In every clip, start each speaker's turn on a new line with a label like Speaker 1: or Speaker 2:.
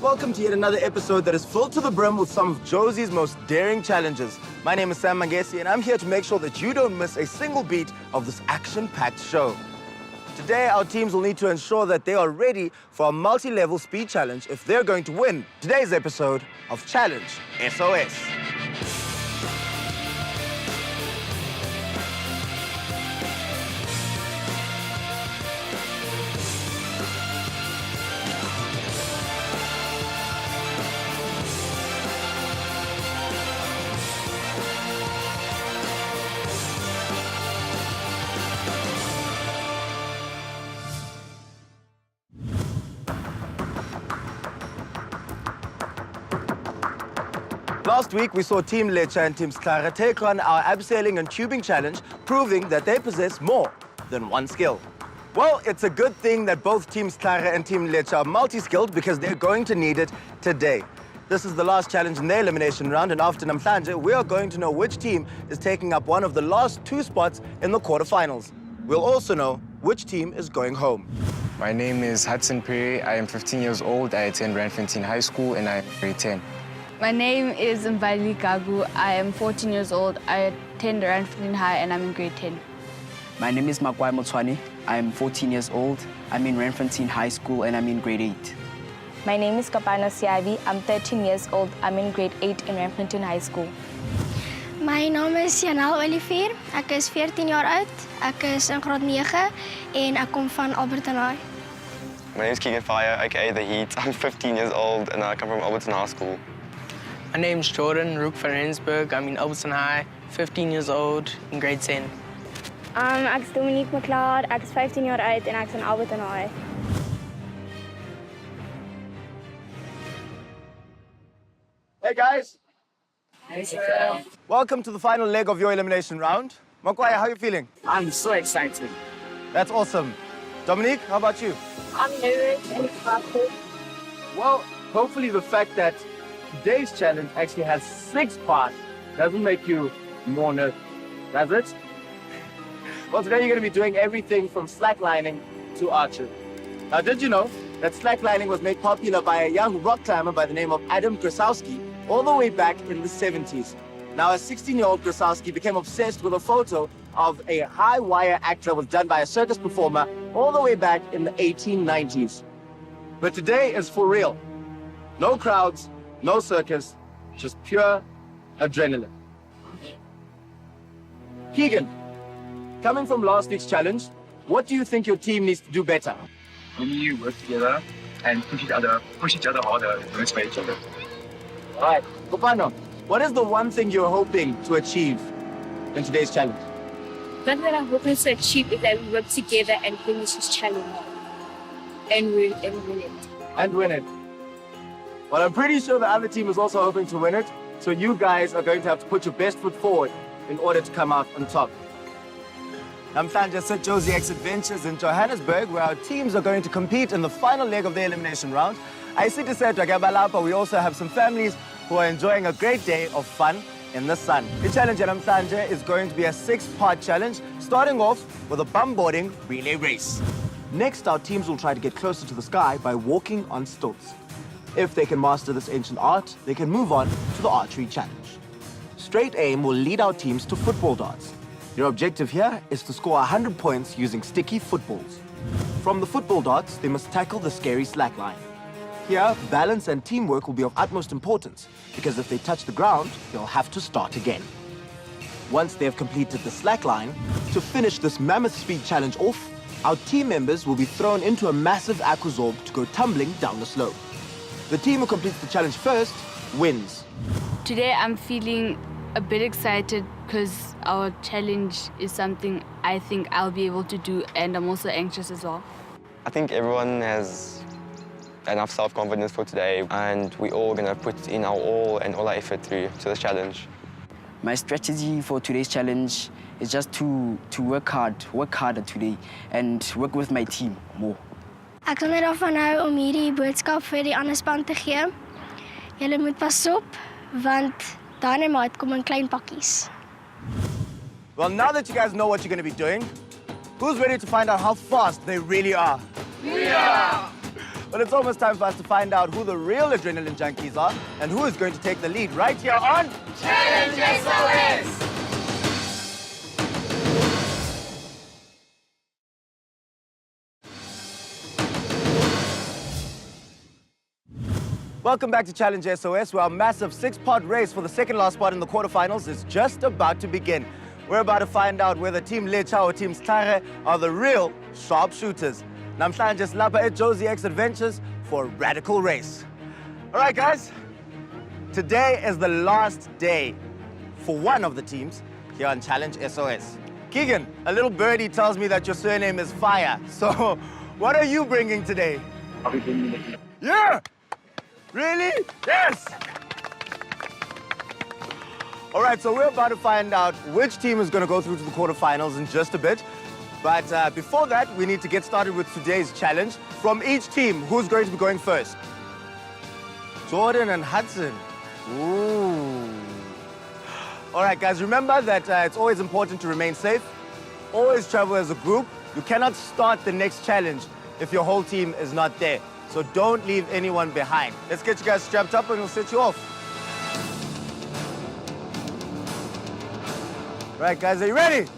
Speaker 1: Welcome to yet another episode that is filled to the brim with some of Jozi's most daring challenges. My name is Sam Mangesi, and I'm here to make sure that you don't miss a single beat of this action-packed show. Today, our teams will need to ensure that they are ready for a multi-level speed challenge if they're going to win today's episode of Challenge SOS. Last week, we saw Team Lecha and Team Sklara take on our abseiling and tubing challenge, proving that they possess more than one skill. Well, it's a good thing that both Team Sklara and Team Lecha are multi-skilled because they're going to need it today. This is the last challenge in their elimination round, and after Namhlanje, we are going to know which team is taking up one of the last two spots in the quarterfinals. We'll also know which team is going home.
Speaker 2: My name is Hudson Perry. I am 15 years old. I attend Bryanston High School, and I am grade 10.
Speaker 3: My name is Mbali Gagu. I am 14 years old. I attend Bryanston High and I'm in grade 10.
Speaker 4: My name is Makwai Motwani. I am 14 years old. I'm in Bryanston High School and I'm in grade 8.
Speaker 5: My name is Kapana Siabi. I'm 13 years old. I'm in grade 8 in Bryanston High School.
Speaker 6: My naam is Janelle Olivier. Ek is 14 jaar oud. Ek is in graad 9 en ek kom van Alberton High.
Speaker 7: My name is Keegan Fire, aka The Heat. I'm 15 years old and I come from Alberton High School.
Speaker 8: My name's Jordan Rook van Rensburg. I'm in Alberton High, 15 years old, in grade 10.
Speaker 9: Ek is Dominique McLeod. Ek is 15 jaar oud en ek is in Alberton High.
Speaker 1: Hey, guys. Hey, sir. Welcome to the final leg of your elimination round. Makwai, how are you feeling?
Speaker 8: I'm so excited.
Speaker 1: That's awesome. Dominique, how about you?
Speaker 9: I'm nervous and excited.
Speaker 1: Well, hopefully the fact that today's challenge actually has 6 parts doesn't make you more nervous, does it? Well, today you're going to be doing everything from slacklining to archery. Now, did you know that slacklining was made popular by a young rock climber by the name of Adam Grasowski all the way back in the 70s? Now, a 16-year-old Grasowski became obsessed with a photo of a high-wire act that was done by a circus performer all the way back in the 1890s. But today is for real. No crowds, no circus, just pure adrenaline. Keegan, coming from last week's challenge, what do you think your team needs to do better?
Speaker 10: We need to work together and push each other harder to inspire each other.
Speaker 1: All right, Kopano, what is the one thing you're hoping to achieve in today's challenge?
Speaker 9: One thing I'm hoping to achieve is that we work together and finish this challenge. And win it.
Speaker 1: And win it. Well, I'm pretty sure the other team is also hoping to win it, so you guys are going to have to put your best foot forward in order to come out on top. Namhlanje at Jozi X Adventures in Johannesburg, where our teams are going to compete in the final leg of the elimination round. I see to say, but we also have some families who are enjoying a great day of fun in the sun. The challenge at Namhlanje is going to be a 6-part challenge, starting off with a bumboarding relay race. Next, our teams will try to get closer to the sky by walking on stilts. If they can master this ancient art, they can move on to the archery challenge. Straight aim will lead our teams to football darts. Your objective here is to score 100 points using sticky footballs. From the football darts, they must tackle the scary slackline. Here, balance and teamwork will be of utmost importance, because if they touch the ground, they'll have to start again. Once they have completed the slackline, to finish this mammoth speed challenge off, our team members will be thrown into a massive aquazorb to go tumbling down the slope. The team who completes the challenge first wins.
Speaker 3: Today I'm feeling a bit excited because our challenge is something I think I'll be able to do, and I'm also anxious as well.
Speaker 7: I think everyone has enough self-confidence for today, and we're all going to put in our all and all our effort through to this challenge.
Speaker 4: My strategy for today's challenge is just to work harder today and work with my team more.
Speaker 6: Ek wil net daarvan hou om hierdie boodskap vir die ander span te gee. Julle moet pas op, want dynamite kom in klein pakkies.
Speaker 1: Well, now that you guys know what you're going to be doing, who's ready to find out how fast they really are?
Speaker 8: We are!
Speaker 1: But it's almost time for us to find out who the real adrenaline junkies are and who is going to take the lead right here on Challenge SOS! Welcome back to Challenge SOS, where our massive 6-part race for the second last spot in the quarterfinals is just about to begin. We're about to find out whether Team Lecha or Team Stare are the real sharpshooters. Namhlanje silapha at Jozi X Adventures for a radical race. All right, guys. Today is the last day for one of the teams here on Challenge SOS. Keegan, a little birdie tells me that your surname is Fire. So, what are you bringing today?
Speaker 10: I'll be bringing it.
Speaker 1: Yeah! Really? Yes! All right, so we're about to find out which team is going to go through to the quarterfinals in just a bit. But before that, we need to get started with today's challenge. From each team, who's going to be going first? Jordan and Hudson. Ooh. All right, guys, remember that it's always important to remain safe. Always travel as a group. You cannot start the next challenge if your whole team is not there. So don't leave anyone behind. Let's get you guys strapped up and we'll set you off. Right, guys, are you ready?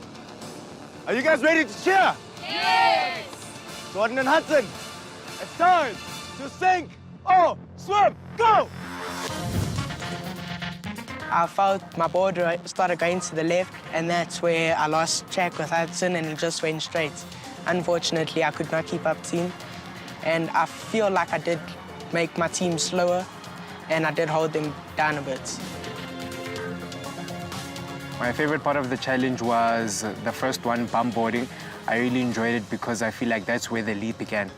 Speaker 1: Are you guys ready to cheer?
Speaker 9: Yes!
Speaker 1: Jordan and Hudson, it's time to sink or swim. Go!
Speaker 8: I felt my board started going to the left, and that's where I lost track with Hudson, and it just went straight. Unfortunately, I could not keep up team, and I feel like I did make my team slower, and I did hold them down a bit.
Speaker 2: My favorite part of the challenge was the first one, bump boarding. I really enjoyed it because I feel like that's where the lead began.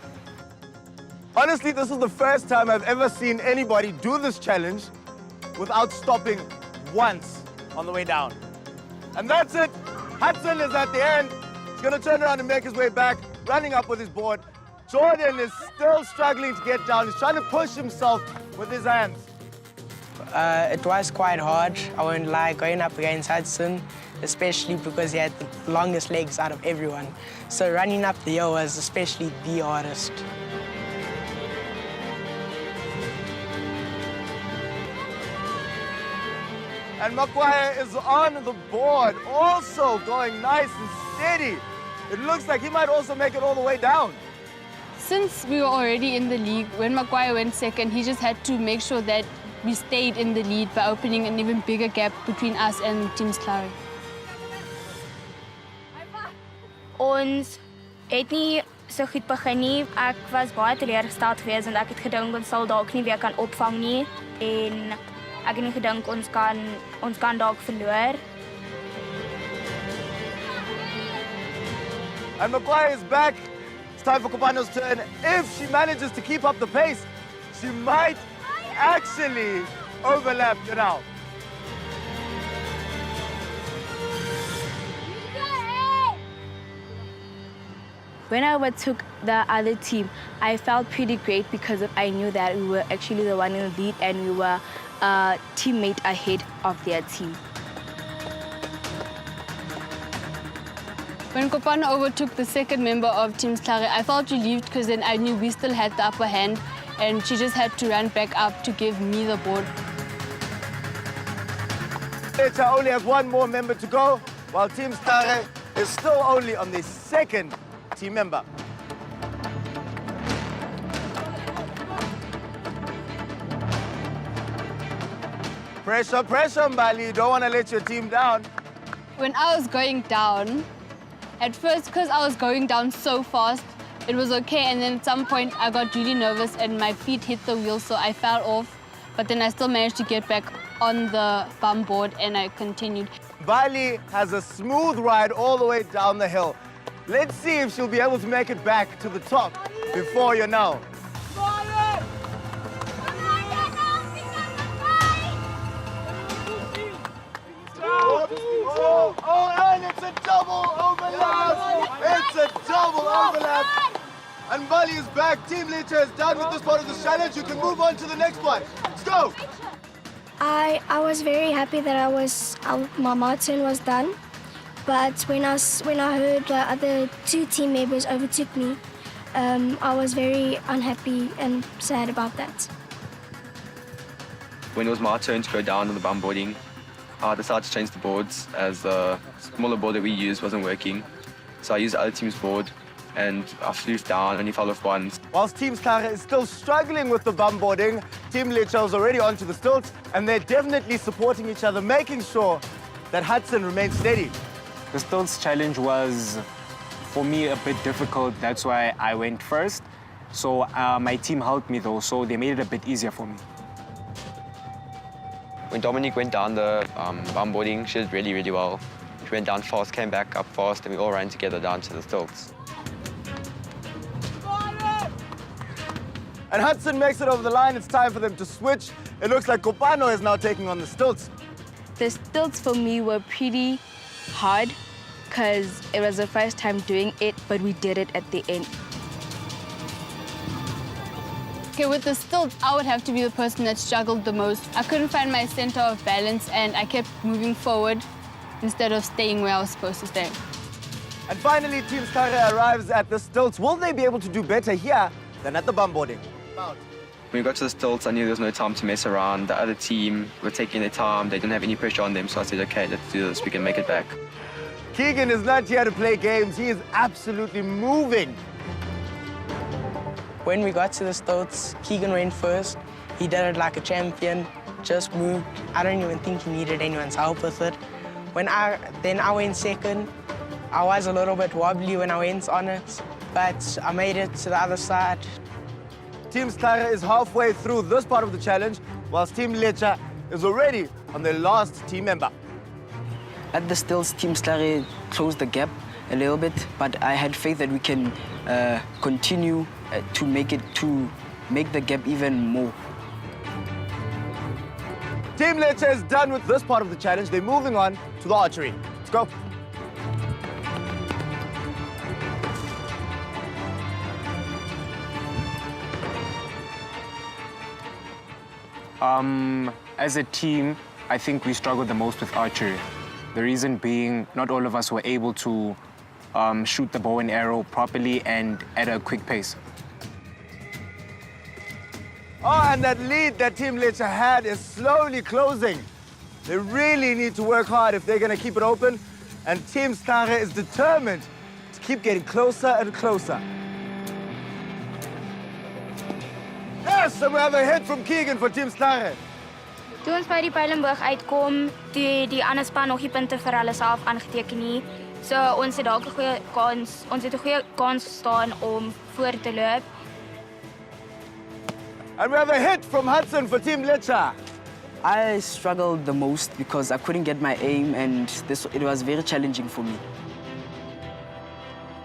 Speaker 1: Honestly, this is the first time I've ever seen anybody do this challenge without stopping once on the way down. And that's it. Hudson is at the end. He's going to turn around and make his way back, running up with his board. Jordan is still struggling to get down. He's trying to push himself with his hands.
Speaker 8: It was quite hard, I won't lie, going up against Hudson, especially because he had the longest legs out of everyone. So running up the hill was especially the hardest.
Speaker 1: And Makwaya is on the board, also going nice and steady. It looks like he might also make it all the way down.
Speaker 3: Since we were already in the league, when Maguire went second, he just had to make sure that we stayed in the lead by opening an even bigger gap between us and Team Stare.
Speaker 5: Ons het nie so goed begin nie. Ek was baie teleurgesteld geweest want ek het gedink ons sal dalk nie weer kan opvang nie en ek het nie gedink ons kan dalk verloor.
Speaker 1: And Maguire is back. It's time for Kopano's turn. If she manages to keep up the pace, she might actually overlap you now.
Speaker 5: When I overtook the other team, I felt pretty great because I knew that we were actually the one in the lead and we were a teammate ahead of their team.
Speaker 3: When Kopano overtook the second member of Team Stare, I felt relieved because then I knew we still had the upper hand and she just had to run back up to give me the board.
Speaker 1: Lecha only has one more member to go, while Team Stare is still only on the second team member. Pressure, pressure, Mbali. You don't want to let your team down.
Speaker 3: When I was going down, at first, because I was going down so fast, it was okay, and then at some point I got really nervous and my feet hit the wheel, so I fell off. But then I still managed to get back on the bump board and I continued.
Speaker 1: Bali has a smooth ride all the way down the hill. Let's see if she'll be able to make it back to the top before you know. Oh, and it's a double overlap! It's a double overlap! And Bali is back. Team Lecha is done with this part of the challenge. You can move on to the next one. Let's go!
Speaker 6: I was very happy that my turn was done, but when I heard the other two team members overtook me, I was very unhappy and sad about that.
Speaker 7: When it was my turn to go down on the bum boarding, I decided to change the boards as the smaller board that we used wasn't working. So I used the other team's board and I flew down, only fell off once.
Speaker 1: Whilst Team Stare is still struggling with the bum boarding, Team Lecha is already onto the stilts, and they're definitely supporting each other, making sure that Hudson remains steady.
Speaker 2: The stilts challenge was, for me, a bit difficult. That's why I went first. So my team helped me though, so they made it a bit easier for me.
Speaker 7: When Dominique went down the bum boarding, she did really, really well. She went down fast, came back up fast, and we all ran together down to the stilts.
Speaker 1: And Hudson makes it over the line. It's time for them to switch. It looks like Kopano is now taking on the stilts.
Speaker 11: The stilts for me were pretty hard because it was the first time doing it, but we did it at the end.
Speaker 3: Okay, with the stilts, I would have to be the person that struggled the most. I couldn't find my center of balance and I kept moving forward instead of staying where I was supposed to stay.
Speaker 1: And finally, Team Stare arrives at the stilts. Will they be able to do better here than at the bum boarding?
Speaker 7: When we got to the stilts, I knew there was no time to mess around. The other team were taking their time. They didn't have any pressure on them, so I said, okay, let's do this. We can make it back.
Speaker 1: Keegan is not here to play games. He is absolutely moving.
Speaker 8: When we got to the stilts, Keegan went first. He did it like a champion, just moved. I don't even think he needed anyone's help with it. Then I went second. I was a little bit wobbly when I went on it, but I made it to the other side.
Speaker 1: Team Stare is halfway through this part of the challenge, whilst Team Lecha is already on their last team member.
Speaker 4: At the stilts, Team Stare closed the gap a little bit, but I had faith that we can continue to make the gap even more.
Speaker 1: Team Lecha is done with this part of the challenge. They're moving on to the archery. Let's go.
Speaker 2: As a team, I think we struggled the most with archery. The reason being, not all of us were able to shoot the bow and arrow properly and at a quick pace.
Speaker 1: Oh, and that lead that Team Lecha had is slowly closing. They really need to work hard if they're going to keep it open. And Team Stare is determined to keep getting closer and closer. Yes, and we have a hit from Keegan for Team Stare.
Speaker 5: Toe ons by die pijlenboog uitkom, toe die ander span nog die punte vir hulle self aangeteken nie. So ons het dalk 'n goeie kans, ons het 'n goeie kans staan om voor te loop.
Speaker 1: And we have a hit from Hudson for Team Lecha.
Speaker 4: I struggled the most because I couldn't get my aim, and it was very challenging for me.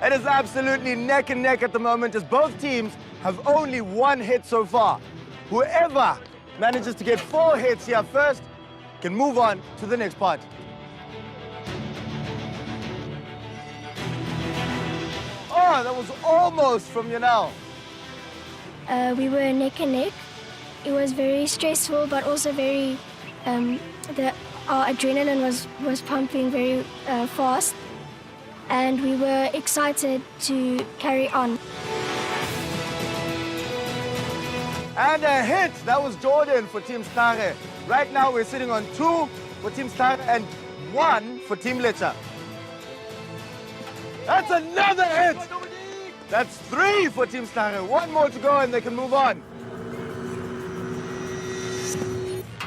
Speaker 1: It is absolutely neck and neck at the moment as both teams have only one hit so far. Whoever manages to get 4 hits here first can move on to the next part. Oh, that was almost from Yanel.
Speaker 6: We were neck and neck. It was very stressful, but also very, our adrenaline was pumping very fast, and we were excited to carry on.
Speaker 1: And a hit, that was Jordan for Team Stare. Right now we're sitting on 2 for Team Stare and 1 for Team Lecha. That's another hit! That's 3 for Team Stare. 1 more to go and they can move on.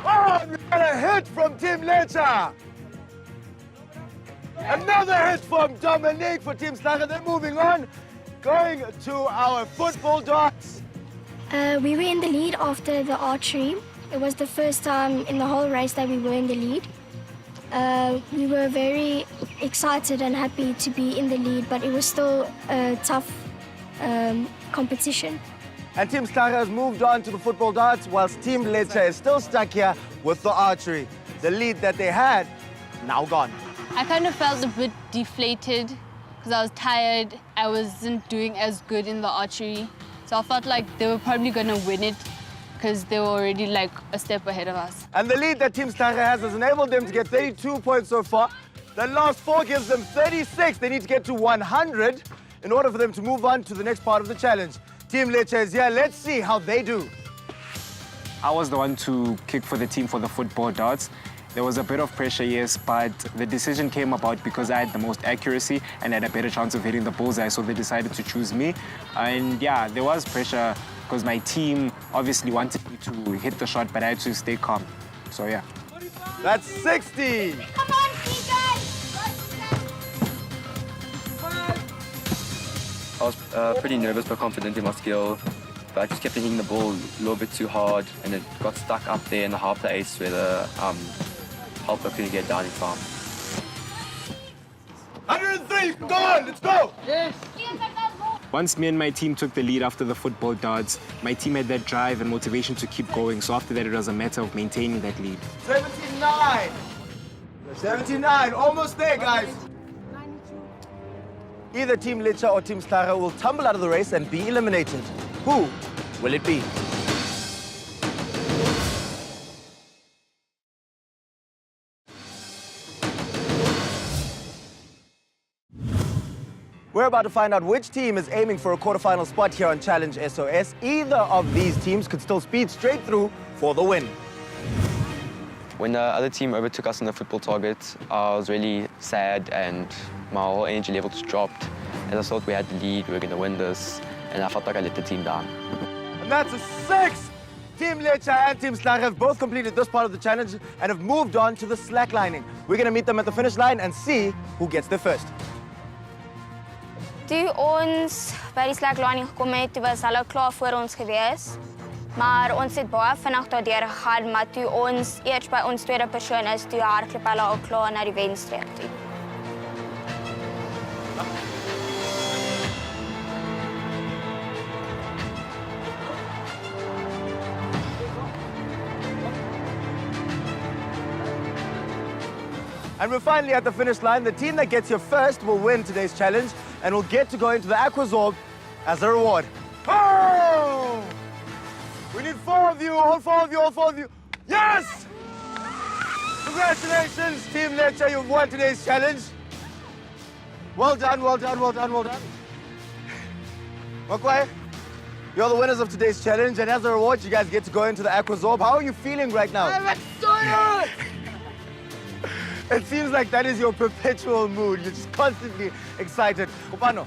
Speaker 1: Oh, we got a hit from Team Lecha! Another hit from Dominique for Team Stare. They're moving on, going to our football darts.
Speaker 6: We were in the lead after the archery. It was the first time in the whole race that we were in the lead. We were very excited and happy to be in the lead, but it was still a tough competition.
Speaker 1: And Team Stare has moved on to the football darts, whilst Team Lecha is still stuck here with the archery. The lead that they had, now gone.
Speaker 3: I kind of felt a bit deflated because I was tired. I wasn't doing as good in the archery. So I felt like they were probably going to win it because they were already like a step ahead of us.
Speaker 1: And the lead that Team Stare has enabled them to get 32 points so far. The last 4 gives them 36. They need to get to 100 in order for them to move on to the next part of the challenge. Team Lecha is here. Let's see how they do.
Speaker 2: I was the one to kick for the team for the football darts. There was a bit of pressure, yes, but the decision came about because I had the most accuracy and had a better chance of hitting the bullseye, so they decided to choose me. And yeah, there was pressure because my team obviously wanted me to hit the shot, but I had to stay calm. So yeah.
Speaker 1: That's 60.
Speaker 5: Come on, Keegan!
Speaker 7: I was pretty nervous but confident in my skill, but I just kept hitting the ball a little bit too hard, and it got stuck up there in the half the ace where the helper couldn't get down in time.
Speaker 1: 103, go on, let's go!
Speaker 2: Once me and my team took the lead after the football darts, my team had that drive and motivation to keep going. So after that, it was a matter of maintaining that lead.
Speaker 1: 79. 79, almost there, guys. Either Team Lecha or Team Stara will tumble out of the race and be eliminated. Who will it be? We're about to find out which team is aiming for a quarterfinal spot here on Challenge SOS. Either of these teams could still speed straight through for the win.
Speaker 7: When the other team overtook us on the football target, I was really sad and my whole energy level just dropped. And I thought we had the lead, we were going to win this, and I felt like I let the team down.
Speaker 1: And that's a 6! Team Lecha and Team Stara have both completed this part of the challenge and have moved on to the slacklining. We're going to meet them at the finish line and see who gets there first.
Speaker 5: Toe ons by die slacklining gekom het, toe was hulle klaar voor ons gewees. Maar ons het baie vinnig daardeur gegaan, maar toe ons eers by ons tweede persoon is, toe hardloop hulle al klaar na die wenstreep toe.
Speaker 1: And we're finally at the finish line. The team that gets here first will win today's challenge and will get to go into the Aquazorb as a reward. Oh! We need 4 of you, all 4 of you, all 4 of you. Yes! Congratulations, Team Lecha, you've won today's challenge. Well done, well done, well done, well done. Makwai, you're the winners of today's challenge, and as a reward, you guys get to go into the Aquazorb. How are you feeling right now?
Speaker 8: I'm excited!
Speaker 1: It seems like that is your perpetual mood. You're just constantly excited. Kopano,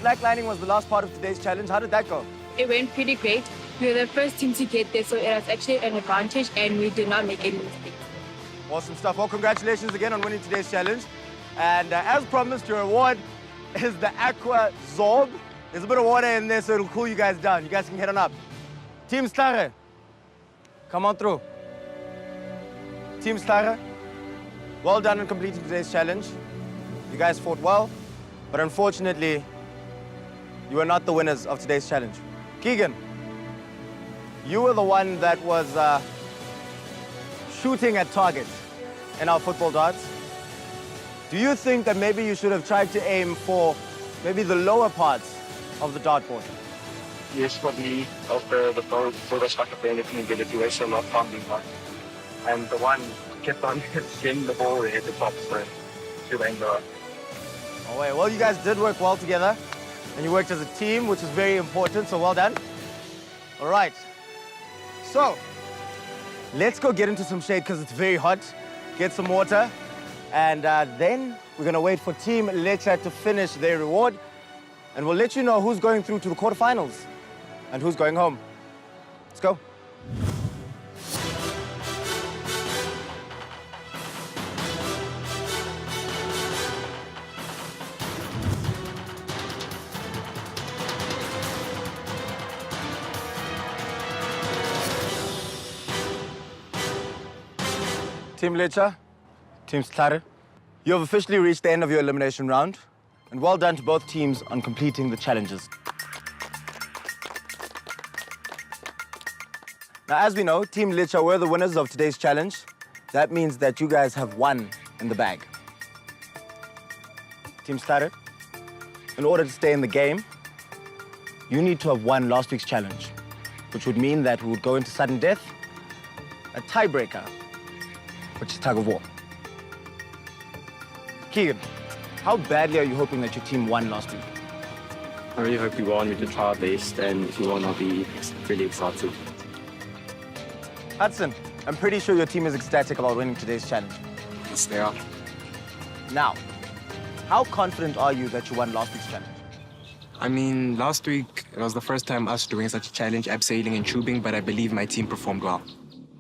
Speaker 1: slacklining was the last part of today's challenge. How did that go?
Speaker 9: It went pretty great. We were the first team to get there, so it was actually an advantage, and we did not make any mistakes.
Speaker 1: Awesome stuff. Well, congratulations again on winning today's challenge. And as promised, your award is the Aqua Zorb. There's a bit of water in there, so it'll cool you guys down. You guys can head on up. Team Stara, come on through. Team Stara, well done on completing today's challenge. You guys fought well, but unfortunately, you were not the winners of today's challenge. Keegan, you were the one that was shooting at targets in our football darts. Do you think that maybe you should have tried to aim for maybe the lower parts of the dartboard?
Speaker 10: Yes, for me, after the ball was stuck up there, definitely get it away, so not finding one. And the one kept on getting the ball at the top, so she went go.
Speaker 1: Oh, wait. Well, you guys did work well together, and you worked as a team, which is very important, so well done. All right. So, let's go get into some shade because it's very hot. Get some water, and then we're going to wait for Team Lecha to finish their reward, and we'll let you know who's going through to the quarterfinals and who's going home. Let's go. Team Lecha, Team Stara, you have officially reached the end of your elimination round, and well done to both teams on completing the challenges. Now, as we know, Team Lecha were the winners of today's challenge. That means that you guys have won in the bag. Team Stara, in order to stay in the game, you need to have won last week's challenge, which would mean that we would go into sudden death, a tiebreaker, which is tug of war. Keegan, how badly are you hoping that your team won last week?
Speaker 7: I really hope we won. We did try our best, and if we won, I'll be really excited.
Speaker 1: Hudson, I'm pretty sure your team is ecstatic about winning today's challenge.
Speaker 2: Yes, they are.
Speaker 1: Now, how confident are you that you won last week's challenge?
Speaker 2: I mean, last week, it was the first time us doing such a challenge, abseiling and tubing, but I believe my team performed well.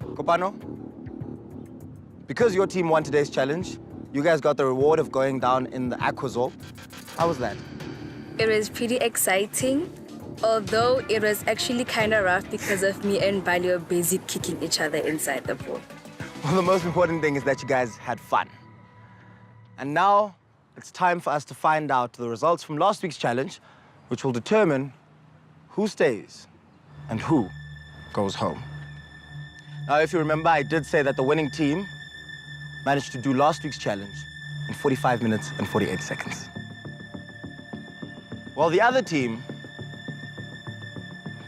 Speaker 1: Kopano, because your team won today's challenge, you guys got the reward of going down in the Aquazol. How was that?
Speaker 11: It was pretty exciting, although it was actually kind of rough because of me and Bali were busy kicking each other inside the pool.
Speaker 1: Well, the most important thing is that you guys had fun. And now, it's time for us to find out the results from last week's challenge, which will determine who stays and who goes home. Now, if you remember, I did say that the winning team managed to do last week's challenge in 45 minutes and 48 seconds. While the other team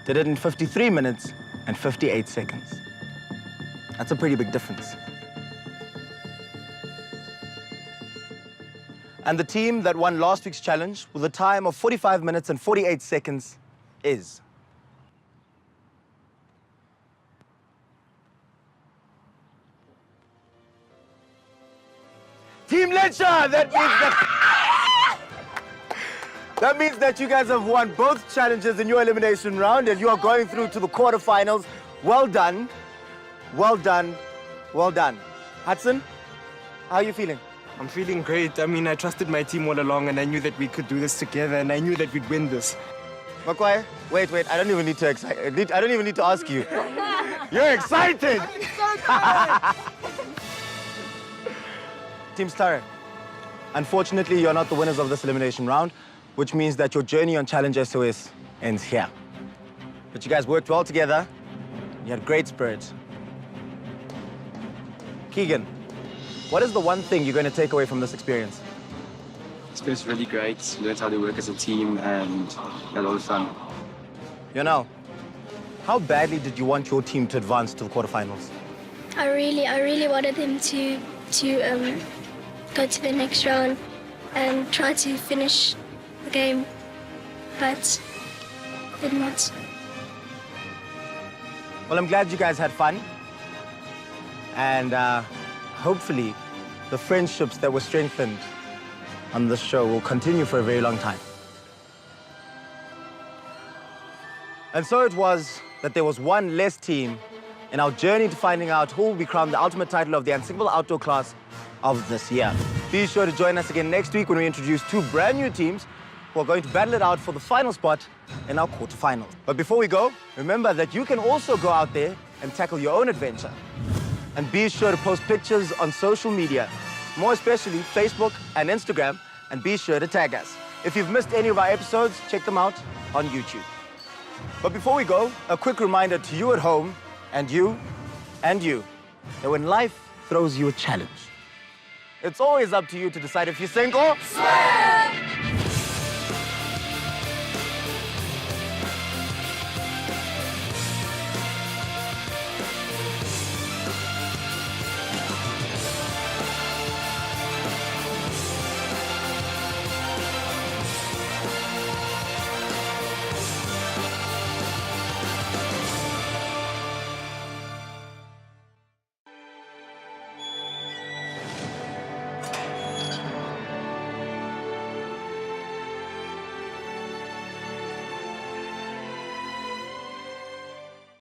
Speaker 1: did it in 53 minutes and 58 seconds. That's a pretty big difference. And the team that won last week's challenge with a time of 45 minutes and 48 seconds is... Team Lecha! That means that you guys have won both challenges in your elimination round and you are going through to the quarterfinals. Well done. Well done. Well done. Hudson, how are you feeling?
Speaker 2: I'm feeling great. I mean, I trusted my team all along and I knew that we could do this together and I knew that we'd win this.
Speaker 1: Makwai, wait. I don't even need to ask you. You're excited! Team Stare, unfortunately, you're not the winners of this elimination round, which means that your journey on Challenge SOS ends here. But you guys worked well together. You had great spirit. Keegan, what is the one thing you're going to take away from this experience?
Speaker 7: It's been really great. Learned how to work as a team and had a lot of fun.
Speaker 1: You know, how badly did you want your team to advance to the quarterfinals?
Speaker 6: I really wanted them to go to the next round and try to finish the game, but did not.
Speaker 1: Well, I'm glad you guys had fun. And hopefully, the friendships that were strengthened on this show will continue for a very long time. And so it was that there was one less team in our journey to finding out who will be crowned the ultimate title of the Unsinkable Outdoor class of this year. Be sure to join us again next week when we introduce two brand new teams who are going to battle it out for the final spot in our quarterfinals. But before we go, remember that you can also go out there and tackle your own adventure. And be sure to post pictures on social media, more especially Facebook and Instagram, and be sure to tag us. If you've missed any of our episodes, check them out on YouTube. But before we go, a quick reminder to you at home, and you, that when life throws you a challenge, it's always up to you to decide if you sink or swim!